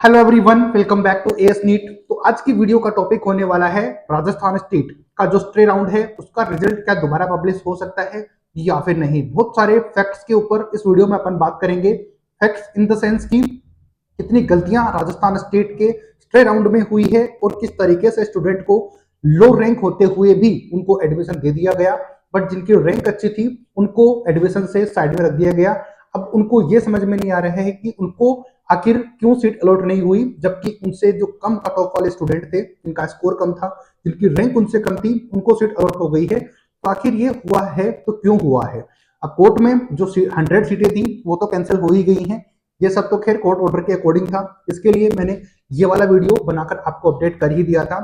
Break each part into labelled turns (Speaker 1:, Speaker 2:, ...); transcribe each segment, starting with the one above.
Speaker 1: Hello everyone, welcome back to AS NEET. तो आज की वीडियो का टॉपिक होने वाला है राजस्थान स्टेट का जो स्टे राउंड है उसका रिजल्ट क्या दोबारा पब्लिश हो सकता है या फिर नहीं। बहुत सारे फैक्ट्स के ऊपर इस वीडियो में अपन बात करेंगे। फैक्ट्स इन द सेंस की कितनी गलतियां राजस्थान स्टेट के स्टे राउंड में हुई है और किस तरीके से स्टूडेंट को लो रैंक होते हुए भी उनको एडमिशन दे दिया गया, बट जिनकी रैंक अच्छी थी उनको एडमिशन से साइड में रख दिया गया। अब उनको ये समझ में नहीं आ रहा है कि उनको आखिर क्यों सीट अलॉट नहीं हुई, जबकि उनसे जो कम कट ऑफ वाले स्टूडेंट थे, जिनका स्कोर कम था, जिनकी रैंक उनसे कम थी, उनको सीट अलॉट हो गई है। तो आखिर ये हुआ है तो क्यों हुआ है। अब कोर्ट में जो 100 सीटें थी वो तो कैंसिल हो ही गई हैं। ये सब तो खैर कोर्ट ऑर्डर के अकॉर्डिंग था, इसके लिए मैंने ये वाला वीडियो बनाकर आपको अपडेट कर ही दिया था।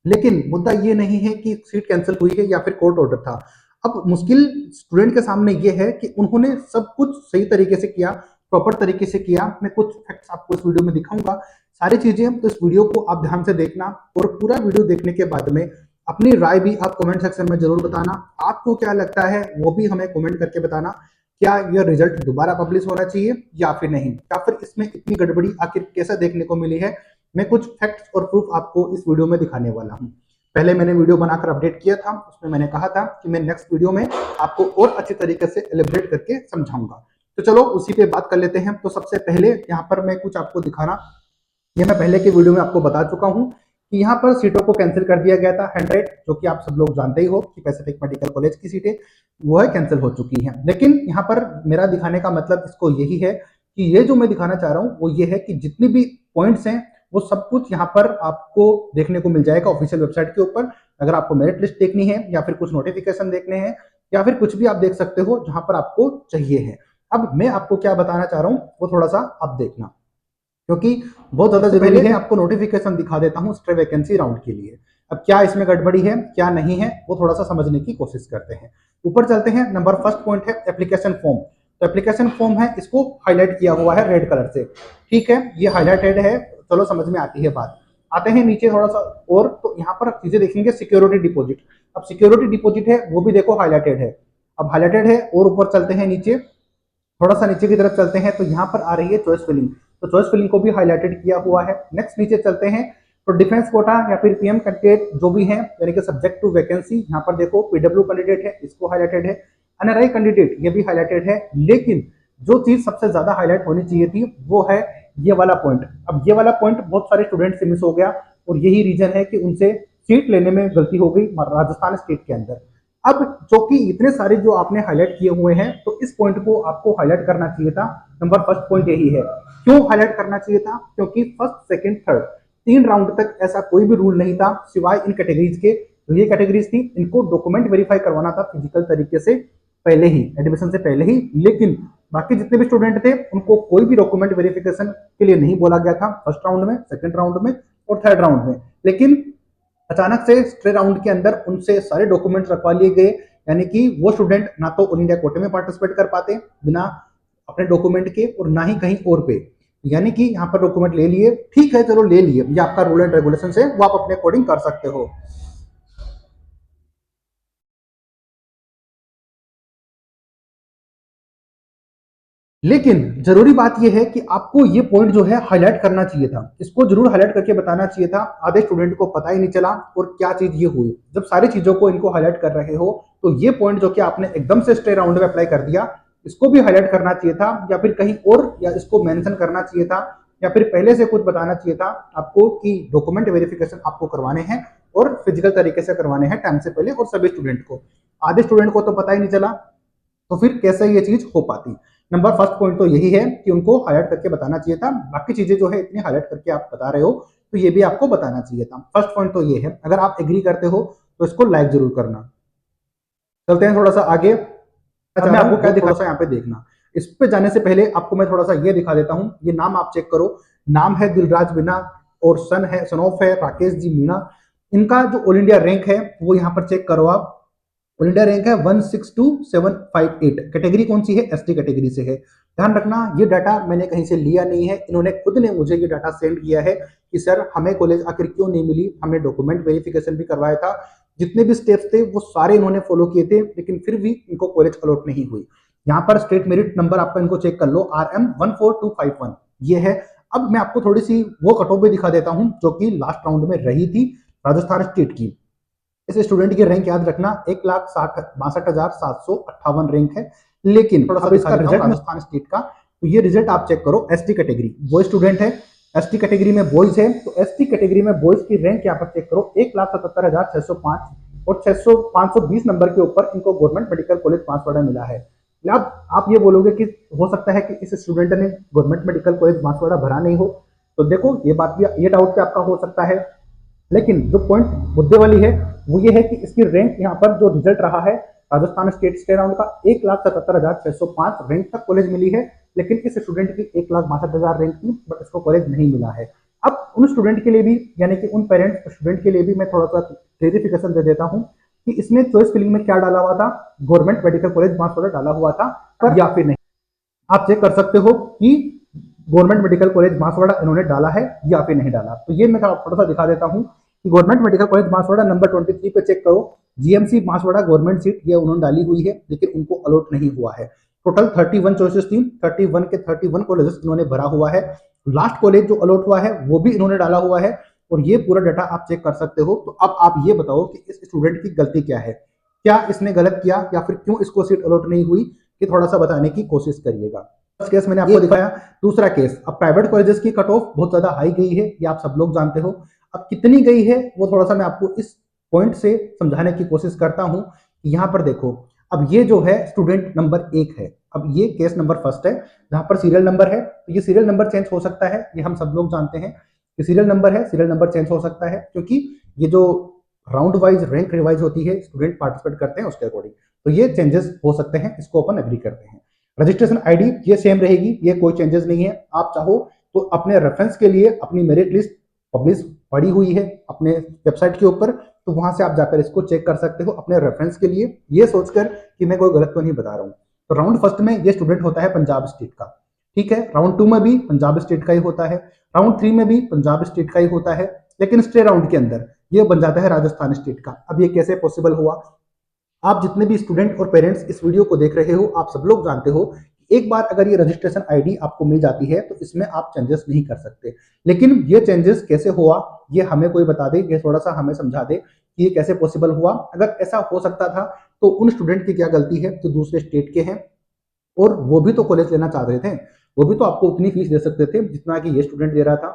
Speaker 1: लेकिन मुद्दा ये नहीं है कि सीट कैंसिल हुई है या फिर कोर्ट ऑर्डर था। अब मुश्किल स्टूडेंट के सामने ये है कि उन्होंने सब कुछ सही तरीके से किया, प्रॉपर तरीके से किया। मैं कुछ फैक्ट्स आपको इस वीडियो में दिखाऊंगा, सारी चीजें। तो इस वीडियो को आप ध्यान से देखना और पूरा वीडियो देखने के बाद में अपनी राय भी आप कमेंट सेक्शन में जरूर बताना। आपको क्या लगता है वो भी हमें कमेंट करके बताना। क्या यह रिजल्ट दोबारा पब्लिश होना चाहिए या फिर नहीं, या फिर इसमें इतनी गड़बड़ी आखिर कैसे देखने को मिली है। मैं कुछ फैक्ट्स और प्रूफ आपको इस वीडियो में दिखाने वाला हूँ। पहले मैंने वीडियो बनाकर अपडेट किया था, उसमें मैंने कहा था कि मैं नेक्स्ट वीडियो में आपको और अच्छी तरीके से एलिब्रेट करके समझाऊंगा। तो चलो उसी पे बात कर लेते हैं। तो सबसे पहले यहाँ पर मैं कुछ आपको दिखाना, ये मैं पहले के वीडियो में आपको बता चुका हूँ कि यहाँ पर सीटों को कैंसिल कर दिया गया था 100, जो कि आप सब लोग जानते ही हो कि पैसिफिक मेडिकल कॉलेज की सीटें वो है कैंसिल हो चुकी हैं। लेकिन यहाँ पर मेरा दिखाने का मतलब इसको यही है कि ये जो मैं दिखाना चाह रहा हूँ वो ये है कि जितनी भी पॉइंट्स हैं वो सब कुछ यहाँ पर आपको देखने को मिल जाएगा ऑफिशियल वेबसाइट के ऊपर। अगर आपको मेरिट लिस्ट देखनी है या फिर कुछ नोटिफिकेशन देखने हैं या फिर कुछ भी आप देख सकते हो जहां पर आपको चाहिए है। अब मैं आपको क्या बताना चाह रहा हूँ वो थोड़ा सा आप देखना, क्योंकि बहुत ज्यादा जरूरी है। आपको नोटिफिकेशन दिखा देता हूँ स्ट्रे वैकेंसी राउंड के लिए। अब क्या इसमें गड़बड़ी है क्या नहीं है वो थोड़ा सा समझने की कोशिश करते हैं। ऊपर चलते हैं। नंबर फर्स्ट पॉइंट है एप्लीकेशन फॉर्म। तो एप्लीकेशन फॉर्म है, इसको हाईलाइट किया हुआ है रेड कलर से। ठीक है, ये हाईलाइटेड है, चलो समझ में आती है बात। आते हैं नीचे थोड़ा सा और, तो यहाँ पर चीजें देखेंगे सिक्योरिटी डिपॉजिट। अब सिक्योरिटी डिपॉजिट है वो भी देखो हाईलाइटेड है। अब हाईलाइटेड है और ऊपर चलते हैं नीचे, थोड़ा सा नीचे की तरफ चलते हैं तो यहाँ पर आ रही है चॉइस फिलिंग। तो चॉइस फिलिंग को भी हाईलाइटेड किया हुआ है। नेक्स्ट नीचे चलते हैं तो डिफेंस कोटा या फिर पीएम कैंडिडेट जो भी है, यानी कि सब्जेक्ट टू वैकेंसी, यहाँ पर देखो पीडब्ल्यू कैंडिडेट है, इसको हाईलाइटेड है। एनआरआई कैंडिडेट ये भी हाईलाइटेड है। लेकिन जो चीज सबसे ज्यादा हाईलाइट होनी चाहिए थी वो है ये वाला पॉइंट। अब ये वाला पॉइंट बहुत सारे स्टूडेंट से मिस हो गया और यही रीजन है कि उनसे सीट लेने में गलती हो गई राजस्थान स्टेट के अंदर। अब जो कि इतने सारे जो आपने हाईलाइट किए हुए हैं तो इस पॉइंट को आपको हाईलाइट करना चाहिए था। नंबर फर्स्ट पॉइंट यही है। क्यों हाईलाइट करना चाहिए था? क्योंकि फर्स्ट सेकंड थर्ड 3 राउंड तक ऐसा कोई भी रूल नहीं था सिवाय इन कैटेगरीज के। तो ये कैटेगरीज थी, इनको डॉक्यूमेंट वेरीफाई करवाना था फिजिकल तरीके से पहले ही, एडमिशन से पहले ही। लेकिन बाकी जितने भी स्टूडेंट थे उनको कोई भी डॉक्यूमेंट वेरिफिकेशन के लिए नहीं बोला गया था फर्स्ट राउंड में, सेकंड राउंड में और थर्ड राउंड में। लेकिन अचानक से स्ट्रे राउंड के अंदर उनसे सारे डॉक्यूमेंट्स रखवा लिए गए, यानी कि वो स्टूडेंट ना तो ऑल इंडिया कोटे में पार्टिसिपेट कर पाते बिना अपने डॉक्यूमेंट के और ना ही कहीं और पे। यानी कि यहाँ पर डॉक्यूमेंट ले लिए, ठीक है चलो ले लिए, ये आपका रूल एंड रेगुलेशन है, वो आप अपने अकॉर्डिंग कर सकते हो। लेकिन जरूरी बात यह है कि आपको ये पॉइंट जो है हाईलाइट करना चाहिए था, इसको जरूर हाईलाइट करके बताना चाहिए था। आधे स्टूडेंट को पता ही नहीं चला और क्या चीज ये हुई। जब सारी चीजों को इनको हाईलाइट कर रहे हो तो ये पॉइंट जो कि आपने एकदम से स्टे राउंड में अप्लाई कर दिया, इसको भी हाईलाइट करना चाहिए था या फिर कहीं और, या इसको मेंशन करना चाहिए था या फिर पहले से कुछ बताना चाहिए था आपको कि डॉक्यूमेंट वेरिफिकेशन आपको करवाने हैं और फिजिकल तरीके से करवाने हैं टाइम से पहले और सभी स्टूडेंट को। आधे स्टूडेंट को तो पता ही नहीं चला, तो फिर कैसे ये चीज हो पाती। नंबर फर्स्ट पॉइंट तो यही है कि उनको हाईलाइट करके बताना चाहिए था। बाकी चीजें जो है इतनी हाईलाइट करके आप बता रहे हो तो ये भी आपको बताना चाहिए था। फर्स्ट पॉइंट तो ये है। अगर आप एग्री करते हो तो इसको लाइक जरूर करना। चलते हैं थोड़ा सा आगे। अच्छा, मैं आपको क्या दिखा, थोड़ा सा यहाँ पे देखना। इस पे जाने से पहले आपको मैं थोड़ा सा ये दिखा देता हूँ। ये नाम आप चेक करो, नाम है दिलराज मीणा और सन ऑफ है राकेश जी मीणा। इनका जो ऑल इंडिया रैंक है वो यहाँ पर चेक करो आप। ऑल इंडिया रैंक है 162758। कैटेगरी कौन सी है? एसटी कैटेगरी से है। ध्यान रखना ये डाटा मैंने कहीं से लिया नहीं है, इन्होंने खुद ने मुझे ये डाटा सेंड किया है कि सर हमें कॉलेज आखिर क्यों नहीं मिली, हमने डॉक्यूमेंट वेरिफिकेशन भी करवाया था, जितने भी स्टेप्स थे वो सारे इन्होंने फॉलो किए थे, लेकिन फिर भी इनको कॉलेज अलॉट नहीं हुई। यहाँ पर स्टेट मेरिट नंबर आपका इनको चेक कर लो, RM 14251 ये है। अब मैं आपको थोड़ी सी वो कट ऑफ भी दिखा देता हूं जो कि लास्ट राउंड में रही थी राजस्थान स्टेट की। इस स्टूडेंट की रैंक याद रखना 1,62,758 रैंक है। लेकिन थोड़ा सा इसका रिजल्ट राजस्थान स्टेट का, तो ये रिजल्ट आप चेक करो एसटी कैटेगरी, वो स्टूडेंट है एसटी कैटेगरी में बॉयज है, तो एसटी कैटेगरी में बॉयज की रैंक यहाँ पर चेक करो 1,77,605 और 520 नंबर के ऊपर इनको गवर्नमेंट मेडिकल कॉलेज बांसवाड़ा मिला है। अब आप ये बोलोगे कि हो सकता है कि इस स्टूडेंट ने गवर्नमेंट मेडिकल कॉलेज बांसवाड़ा भरा नहीं हो, तो देखो ये बात भी, ये डाउट भी आपका हो सकता है। लेकिन जो पॉइंट मुद्दे वाली है वो ये है कि इसकी रैंक यहाँ पर जो रिजल्ट रहा है राजस्थान स्टेट राउंड का 1,77,605 रैंक तक कॉलेज मिली है, लेकिन इस स्टूडेंट की 1,62,000 रैंक थी बट इसको कॉलेज नहीं मिला है। अब उन स्टूडेंट के लिए भी, यानी कि उन पेरेंट्स स्टूडेंट के लिए भी मैं थोड़ा सा क्लेरिफिकेशन दे देता हूँ कि इसमें चॉइस फिलिंग में क्या डाला हुआ था, गवर्नमेंट मेडिकल कॉलेज बांसवाड़ा डाला हुआ था पर या फिर नहीं। आप चेक कर सकते हो कि गवर्नमेंट मेडिकल कॉलेज बांसवाड़ा इन्होंने डाला है या फिर नहीं डाला। तो ये मैं थोड़ा सा दिखा देता हूँ कि government medical college Banswara number 23 पे चेक करो, जीएमसी बांसवाड़ा गवर्नमेंट सीट ये उन्होंने डाली हुई है, लेकिन उनको अलॉट नहीं हुआ है। टोटल 31 चॉइसेस थी, 31 के 31 कॉलेजेस इन्होंने भरा हुआ है। लास्ट कॉलेज जो अलॉट हुआ है वो भी इन्होंने डाला हुआ है और ये पूरा डाटा आप चेक कर सकते हो। तो अब आप ये बताओ कि इस स्टूडेंट की गलती क्या है, क्या इसने गलत किया या फिर क्यों इसको सीट अलॉट नहीं हुई, कि थोड़ा सा बताने की कोशिश करिएगा। फर्स्ट केस मैंने आपको दिखाया। दूसरा केस, अब प्राइवेट कॉलेजेस की कट ऑफ बहुत ज्यादा हाई गई है, ये आप सब लोग जानते हो। अब कितनी गई है वो थोड़ा सा मैं आपको इस पॉइंट से समझाने की कोशिश करता हूं। यहाँ पर देखो, अब ये जो है स्टूडेंट नंबर 1 है, अब ये केस नंबर फर्स्ट है जहां पर सीरियल नंबर है, तो ये सीरियल नंबर चेंज हो सकता है, ये हम सब लोग जानते हैं कि सीरियल नंबर है, सीरियल नंबर चेंज हो सकता है क्योंकि ये जो राउंड वाइज रैंक रिवाइज होती है, स्टूडेंट पार्टिसिपेट करते हैं उसके अकॉर्डिंग, तो ये चेंजेस हो सकते हैं, इसको अपन एग्री करते हैं। रजिस्ट्रेशन आईडी ये सेम रहेगी, ये कोई चेंजेस नहीं है। आप चाहो तो अपने रेफरेंस के लिए अपनी मेरिट लिस्ट पब्लिश पड़ी हुई है अपने वेबसाइट के ऊपर, तो वहां से आप जाकर इसको चेक कर सकते हो अपने रेफरेंस के लिए, ये सोचकर कि मैं कोई गलत तो नहीं बता रहा हूँ। तो राउंड फर्स्ट में ये स्टूडेंट होता है पंजाब स्टेट का, ठीक है। राउंड 2 में भी पंजाब स्टेट का ही होता है, राउंड 3 में भी पंजाब स्टेट का ही होता है, लेकिन स्टे राउंड के अंदर ये बन जाता है राजस्थान स्टेट का। अब ये कैसे पॉसिबल हुआ? आप जितने भी स्टूडेंट और पेरेंट्स इस वीडियो को देख रहे हो, आप सब लोग जानते हो कि एक बार अगर ये रजिस्ट्रेशन आईडी आपको मिल जाती है तो इसमें आप चेंजेस नहीं कर सकते। लेकिन ये चेंजेस कैसे हुआ ये हमें कोई बता दे, ये थोड़ा सा हमें समझा दे कि ये कैसे पॉसिबल हुआ। अगर ऐसा हो सकता था तो उन स्टूडेंट की क्या गलती है जो दूसरे स्टेट के हैं और वो भी तो कॉलेज लेना चाह रहे थे, वो भी तो आपको उतनी फीस दे सकते थे जितना कि ये स्टूडेंट दे रहा था।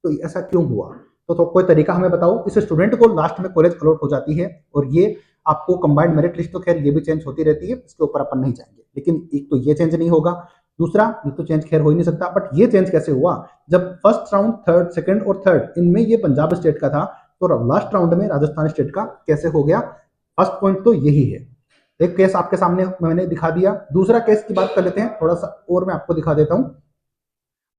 Speaker 1: तो ऐसा क्यों हुआ? तो कोई तरीका हमें बताओ। इस स्टूडेंट को लास्ट में कॉलेज अलॉट हो जाती है और ये आपको कंबाइंड मेरिट लिस्ट, तो खैर ये भी चेंज होती रहती है, इसके ऊपर अपन नहीं जाएंगे, लेकिन एक तो ये चेंज नहीं होगा, दूसरा ये तो चेंज खैर हो ही नहीं सकता। बट ये चेंज कैसे हुआ जब फर्स्ट राउंड, थर्ड, सेकंड और थर्ड इनमें ये पंजाब स्टेट का था, तो लास्ट राउंड में राजस्थान स्टेट का कैसे हो गया? फर्स्ट पॉइंट तो यही है। एक केस आपके सामने मैंने दिखा दिया। दूसरा केस की बात कर लेते हैं थोड़ा सा और, मैं आपको दिखा देता हूं।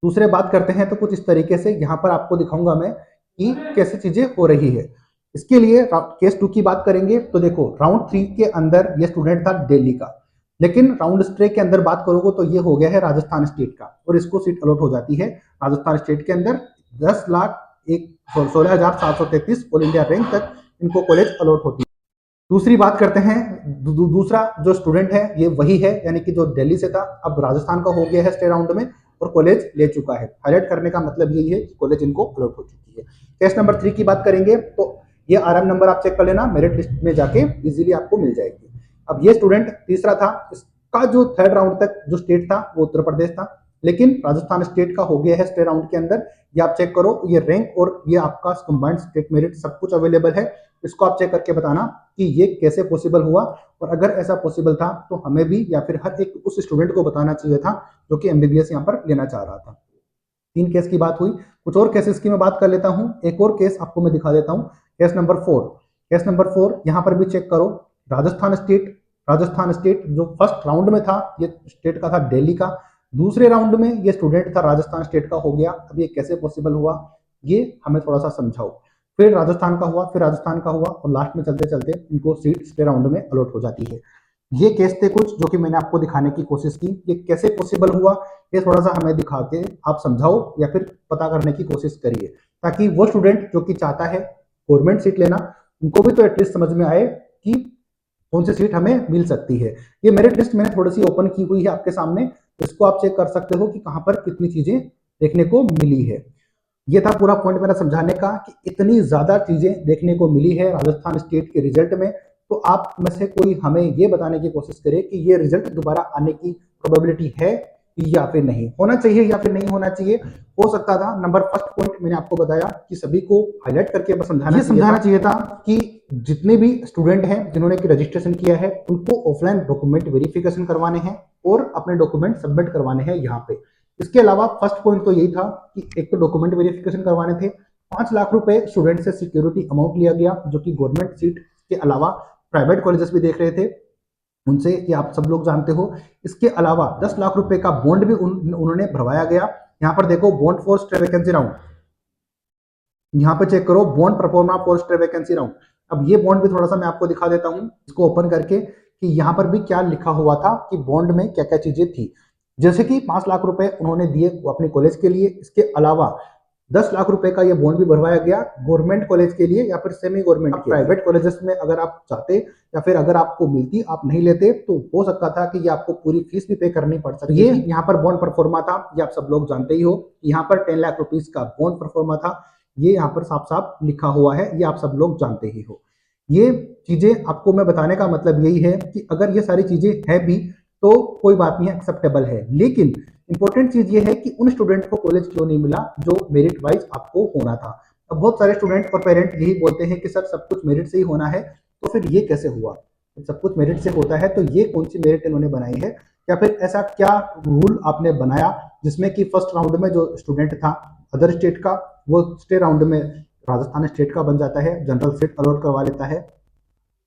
Speaker 1: दूसरे बात करते हैं तो कुछ इस तरीके से यहां पर आपको दिखाऊंगा मैं कि कैसे चीजें हो रही है। इसके लिए केस 2 की बात करेंगे तो देखो, राउंड 3 के अंदर ये स्टूडेंट था दिल्ली का, लेकिन राउंड स्ट्रे के अंदर बात करोगे तो ये हो गया है राजस्थान स्टेट का और इसको सीट अलॉट हो जाती है राजस्थान स्टेट के अंदर। 10,16,733 ऑल इंडिया रैंक तक इनको कॉलेज अलॉट होती है। दूसरी बात करते हैं, दूसरा जो स्टूडेंट है ये वही है, यानी कि जो दिल्ली से था अब राजस्थान का हो गया है स्टे राउंड में और कॉलेज ले चुका है। हाईलाइट करने का मतलब यही है कि कॉलेज इनको अलॉट हो चुकी है। केस नंबर 3 की बात करेंगे तो ये आरएम नंबर आप चेक कर लेना, मेरिट लिस्ट में जाके इजीली आपको मिल जाएगी। अब ये स्टूडेंट तीसरा था, इसका जो थर्ड राउंड तक जो स्टेट था वो उत्तर प्रदेश था, लेकिन राजस्थान स्टेट का हो गया है स्टे राउंड के अंदर। ये आप चेक करो, ये रैंक और ये आपका कंबाइंड स्टेट मेरिट सब कुछ अवेलेबल है, इसको आप चेक करके बताना कि ये कैसे पॉसिबल हुआ। और अगर ऐसा पॉसिबल था तो हमें भी या फिर हर एक उस स्टूडेंट को बताना चाहिए था जो कि एमबीबीएस यहाँ पर लेना चाह रहा था। 3 केस की बात हुई, कुछ और केसेस की मैं बात कर लेता हूँ। एक और केस आपको मैं दिखा देता हूँ, केस नंबर 4। केस नंबर 4 यहाँ पर भी चेक करो, राजस्थान स्टेट जो फर्स्ट राउंड में था ये स्टेट का था दिल्ली का, दूसरे राउंड में ये स्टूडेंट था राजस्थान स्टेट का हो गया। अब ये कैसे पॉसिबल हुआ ये हमें थोड़ा सा समझाओ। फिर राजस्थान का हुआ, फिर राजस्थान का हुआ और लास्ट में चलते चलते इनको सीट स्टे राउंड में अलॉट हो जाती है। ये केस थे कुछ जो कि मैंने आपको दिखाने की कोशिश की, ये कैसे पॉसिबल हुआ ये थोड़ा सा हमें दिखा के आप समझाओ या फिर पता करने की कोशिश करिए, ताकि वो स्टूडेंट जो कि चाहता है गवर्नमेंट सीट लेना उनको भी तो एटलीस्ट समझ में आए कि कौन सी सीट हमें मिल सकती है। ये मेरिट लिस्ट मैंने थोड़ी सी ओपन की हुई है आपके सामने, इसको आप चेक कर सकते हो कि कहाँ पर कितनी चीजें देखने को मिली है। ये था पूरा पॉइंट मेरा समझाने का कि इतनी ज्यादा चीजें देखने को मिली है राजस्थान स्टेट के रिजल्ट में। तो आप में से कोई हमें ये बताने की कोशिश करे कि ये रिजल्ट दोबारा आने की प्रोबेबिलिटी है या फिर नहीं, होना चाहिए या फिर नहीं होना चाहिए। हो सकता था, नंबर फर्स्ट पॉइंट मैंने आपको बताया कि सभी को हाईलाइट करके बस समझाना चाहिए था कि जितने भी स्टूडेंट हैं जिन्होंने की रजिस्ट्रेशन किया है उनको ऑफलाइन डॉक्यूमेंट वेरिफिकेशन करवाने हैं और अपने डॉक्यूमेंट सबमिट करवाने हैं यहाँ पे। इसके अलावा फर्स्ट पॉइंट तो यही था कि एक तो डॉक्यूमेंट वेरिफिकेशन करवाने थे, 5 लाख रुपए स्टूडेंट से सिक्योरिटी अमाउंट लिया गया, जो कि गवर्नमेंट सीट के अलावा प्राइवेट कॉलेजेस भी देख रहे थे उनसे, ये आप सब लोग जानते हो। इसके अलावा 10 लाख रुपए का बॉन्ड भी उन्होंने भरवाया गया। यहाँ पर देखो, bond for stay vacancy round, यहाँ पे चेक करो, bond pro forma for stay vacancy round. अब ये बॉन्ड भी थोड़ा सा मैं आपको दिखा देता हूँ इसको ओपन करके कि यहाँ पर भी क्या लिखा हुआ था कि बॉन्ड में क्या क्या चीजें थी। जैसे कि 5 लाख रुपए उन्होंने दिए अपने कॉलेज के लिए, इसके अलावा 10 लाख रुपए का ये बॉन्ड भी भरवाया गया गवर्नमेंट कॉलेज के लिए या फिर सेमी गवर्नमेंट प्राइवेट कॉलेजेस में अगर आप चाहते या फिर अगर आपको मिलती, आप नहीं लेते, तो हो सकता था कि ये आपको पूरी फीस भी पे करनी पड़ सकती। ये यहाँ पर बॉन्ड परफॉर्मा था, ये आप सब लोग जानते ही हो। यहाँ पर 10 लाख रुपीज का बॉन्ड परफॉर्मा था, ये यहाँ पर साफ साफ लिखा हुआ है, ये आप सब लोग जानते ही हो। ये चीजें आपको मैं बताने का मतलब यही है कि अगर ये सारी चीजें है भी तो कोई बात नहीं, एक्सेप्टेबल है। लेकिन इंपॉर्टेंट चीज ये है कि उन स्टूडेंट को कॉलेज क्यों नहीं मिला जो मेरिट वाइज आपको होना था। अब बहुत सारे स्टूडेंट और पेरेंट यही बोलते हैं कि सर सब कुछ मेरिट से ही होना है, तो फिर ये कैसे हुआ? सब कुछ मेरिट से होता है तो ये कौन सी मेरिट इन्होंने बनाई है, या फिर ऐसा क्या रूल आपने बनाया जिसमें कि फर्स्ट राउंड में जो स्टूडेंट था अदर स्टेट का, वो स्टे राउंड में राजस्थान स्टेट का बन जाता है, जनरल सीट अलॉट करवा लेता है।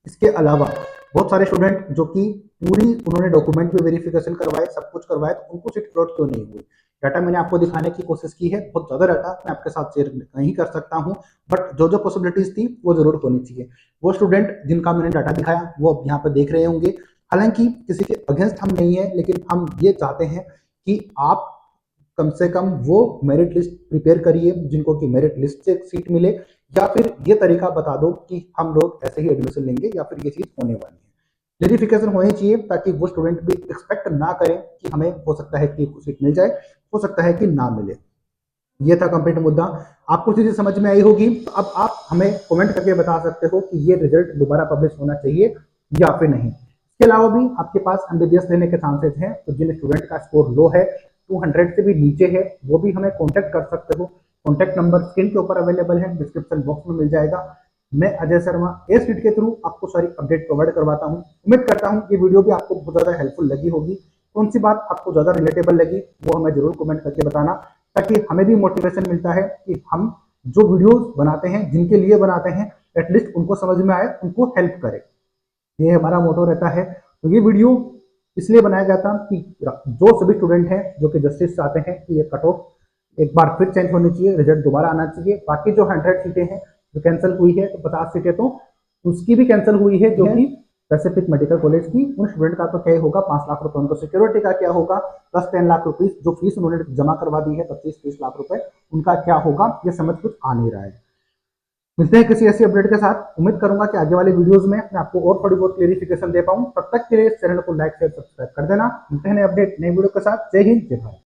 Speaker 1: इसके अलावा बहुत सारे स्टूडेंट जो कि पूरी उन्होंने डॉक्यूमेंट भी वेरिफिकेशन करवाए, सब कुछ करवाए, तो उनको सीट अलॉट क्यों नहीं हुई? डाटा मैंने आपको दिखाने की कोशिश की है, बहुत ज़्यादा डाटा मैं आपके साथ शेयर नहीं कर सकता हूँ, बट जो जो पॉसिबिलिटीज थी वो जरूर होनी चाहिए। वो स्टूडेंट जिनका मैंने डाटा दिखाया वो अब यहाँ पर देख रहे होंगे। हालांकि किसी के अगेंस्ट हम नहीं है, लेकिन हम ये चाहते हैं कि आप कम से कम वो मेरिट लिस्ट प्रिपेयर करिए जिनको कि मेरिट लिस्ट से सीट मिले, या फिर ये तरीका बता दो कि हम लोग ऐसे ही एडमिशन लेंगे या फिर ये चीज होने वाली है। वेरिफिकेशन होनी चाहिए ताकि वो स्टूडेंट भी एक्सपेक्ट ना करें कि हमें हो सकता है कि सीट मिल जाए, हो सकता है कि ना मिले। ये था कंप्लीट मुद्दा। आपको चीजें समझ में आई होगी, तो अब आप हमें कमेंट करके बता सकते हो कि ये रिजल्ट दोबारा पब्लिश होना चाहिए या फिर नहीं। इसके अलावा भी आपके पास एमबीबीएस लेने के चांसेस हैं, तो जिन स्टूडेंट का स्कोर लो है, 200 से भी नीचे है, वो भी हमें कॉन्टेक्ट कर सकते हो। कॉन्टेक्ट नंबर स्क्रीन के ऊपर अवेलेबल है, डिस्क्रिप्शन बॉक्स में मिल जाएगा। मैं अजय शर्मा ए सीट के थ्रू आपको सारी अपडेट प्रोवाइड करवाता हूँ। उम्मीद करता हूँ कि वीडियो भी आपको बहुत ज़्यादा हेल्पफुल लगी होगी। कौन सी बात आपको ज़्यादा रिलेटेबल लगी वो हमें जरूर कमेंट करके बताना, ताकि हमें भी मोटिवेशन मिलता है कि हम जो वीडियोस बनाते हैं, जिनके लिए बनाते हैं, एटलीस्ट उनको समझ में आए, उनको हेल्प करे। ये हमारा मोटो रहता है। तो ये वीडियो इसलिए बनाया गया था कि जो सभी स्टूडेंट हैं जो कि जस्टिस चाहते हैं कि ये कट ऑफ एक बार फिर चेंज होनी चाहिए, रिजल्ट दोबारा आना चाहिए। बाकी जो 100 सीटें हैं जो कैंसिल हुई है, तो 50 सीटें तो उसकी भी कैंसिल हुई है, जो कि पैसिफिक मेडिकल कॉलेज की। उन स्टूडेंट का तो क्या होगा, 5 लाख रुपए उनको सिक्योरिटी का क्या होगा, प्लस 10 लाख रुपीज जो फीस उन्होंने जमा करवा दी है, 25-30 लाख रुपए, उनका क्या होगा, ये समझ कुछ आ नहीं रहा है। मिलते हैं किसी ऐसी अपडेट के साथ। उम्मीद करूंगा कि आगे वाले वीडियोस में मैं आपको और थोड़ी बहुत क्लेरिफिकेशन दे पाऊं। तब तक के लिए इस चैनल को लाइक शेयर सब्सक्राइब कर देना। मिलते हैं नए अपडेट नई वीडियो के साथ। जय हिंद, जय भारत।